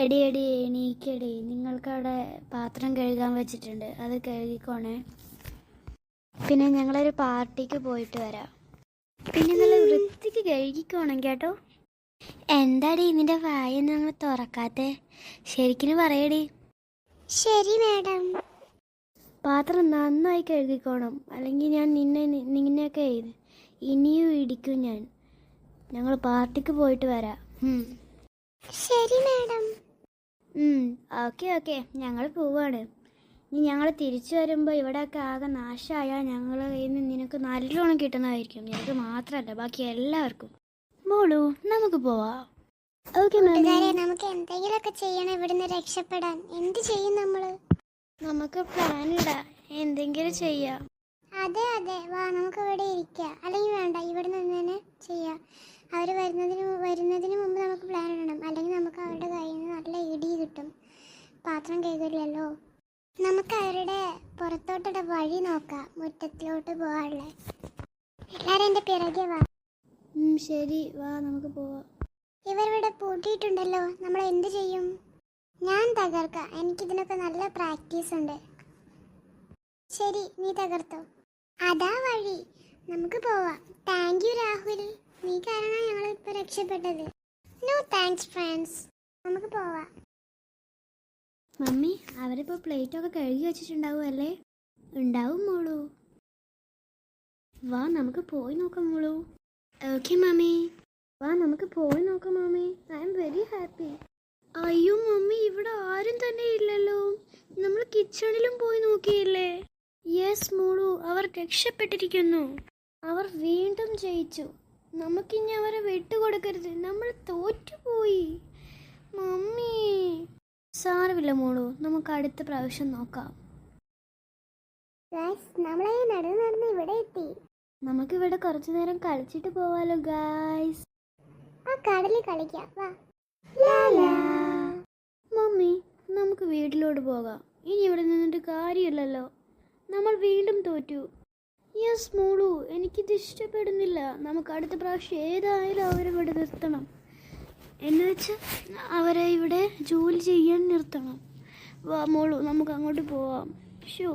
എടി എടി എണീക്കടി, നിങ്ങൾക്കവിടെ പാത്രം കഴുകാൻ വെച്ചിട്ടുണ്ട്, അത് കഴുകിക്കോണേ. പിന്നെ ഞങ്ങളൊരു പാർട്ടിക്ക് പോയിട്ട് വരാം. പിന്നെ നല്ല വൃത്തിക്ക് കഴുകിക്കോണം കേട്ടോ. എന്താടി നിന്റെ വായൊന്നും ഞങ്ങൾ തുറക്കാത്തെ? ശരിക്കും പറയടി. ശരി മാഡം. പാത്രം നന്നായി കഴുകിക്കോണം, അല്ലെങ്കിൽ ഞാൻ നിന്നെയൊക്കെ ഇനിയും ഇടിക്കും ഞാൻ. ഞങ്ങൾ പാർട്ടിക്ക് പോയിട്ട് വരാം. ശരി മാഡം. ഓക്കെ ഓക്കെ, ഞങ്ങൾ പോവാണ്. ഇനി ഞങ്ങൾ തിരിച്ചു വരുമ്പോൾ ഇവിടെയൊക്കെ ആകെ നാശമായാൽ ഞങ്ങൾ കയ്യിൽ നിന്ന് നിനക്ക് നല്ലോണം കിട്ടുന്നതായിരിക്കും. നിനക്ക് മാത്രമല്ല, ബാക്കി എല്ലാവർക്കും. മോളു, നമുക്ക് പോവാം. ഓക്കെ നമുക്ക് എന്തെങ്കിലുമൊക്കെ ചെയ്യണം ഇവിടുന്ന് രക്ഷപ്പെടാൻ. എന്ത് ചെയ്യും നമ്മള്? നമുക്ക് പ്ലാൻ ഇടാം, എന്തെങ്കിലും ചെയ്യാം. അതെ അതെ, വാ നമുക്ക് ഇവിടെ ഇരിക്കാം. അല്ലെങ്കിൽ വേണ്ട, ഇവിടെ നിന്ന് തന്നെ ചെയ്യാം. അവർ വരുന്നതിന് മുമ്പ് നമുക്ക് പ്ലാൻ ഇടണം. അല്ലെങ്കിൽ നമുക്ക് അവരുടെ കയ്യിൽ നിന്ന് നല്ല ഇടി കിട്ടും. പാത്രം കഴുകില്ലല്ലോ. നമുക്ക് അവരുടെ പുറത്തോട്ടുള്ള വഴി നോക്കാം, മുറ്റത്തിലോട്ട് പോകാനുള്ള. എല്ലാവരും എൻ്റെ പിറകെ വാ. ശരി, വാ നമുക്ക് പോവാം. ഇവരിവിടെ പൂട്ടിയിട്ടുണ്ടല്ലോ, നമ്മൾ എന്ത് ചെയ്യും? ഞാൻ തകർക്കാം, എനിക്കിതിനൊക്കെ നല്ല പ്രാക്ടീസ് ഉണ്ട്. ശരി, നീ തകർത്തോ. അതാ വഴി, നമുക്ക് പോവാം. താങ്ക് യു രാഹുൽ, നീ കാരണം ഞങ്ങൾ ഇപ്പൊ രക്ഷപ്പെട്ടത്. നോ താങ്ക്സ് ഫ്രണ്ട്സ്, നമുക്ക് പോവാം. മമ്മി, അവരിപ്പോൾ പ്ലേറ്റൊക്കെ കഴുകി വെച്ചിട്ടുണ്ടാവുമല്ലേ? ഉണ്ടാവും മോളു. വാ നമുക്ക് പോയി നോക്കാം മോളു. ഓക്കെ മമ്മി, വാ നമുക്ക് പോയി നോക്കാം mummy. I am very happy. അയ്യോ മമ്മി, ഇവിടെ ആരും തന്നെ ഇല്ലല്ലോ. നമ്മൾ കിച്ചണിലും പോയി നോക്കിയില്ലേ? യെസ് മോളു, അവർ രക്ഷപ്പെട്ടിരിക്കുന്നു. അവർ വീണ്ടും ജയിച്ചു. നമുക്കിനി അവരെ വിട്ടുകൊടുക്കരുത്, നമ്മൾ തോറ്റുപോയി. മമ്മി, സാരമില്ല മോളു, നമുക്ക് അടുത്ത പ്രാവശ്യം നോക്കാം. നമ്മളെ നടന്ന് ഇവിടെ എത്തി. നമുക്കിവിടെ കുറച്ചു നേരം കളിച്ചിട്ട് പോവാലോ ഗായ്സ്. ആ കടലിൽ കളിക്കാം, വാ. മമ്മി, നമുക്ക് വീട്ടിലോട്ട് പോകാം. ഇനി ഇവിടെ നിന്നിട്ട് കാര്യമില്ലല്ലോ, നമ്മൾ വീണ്ടും തോറ്റു. യെസ് മോളു, എനിക്കിത് ഇഷ്ടപ്പെടുന്നില്ല. നമുക്ക് അടുത്ത പ്രാവശ്യം ഏതായാലും അവരെ ഇവിടെ നിർത്തണം. എന്ന് വെച്ചാൽ അവരെ ഇവിടെ ജോലി ചെയ്യാൻ നിർത്തണം. വാ മോളു, നമുക്ക് അങ്ങോട്ട് പോവാം. ഷോ.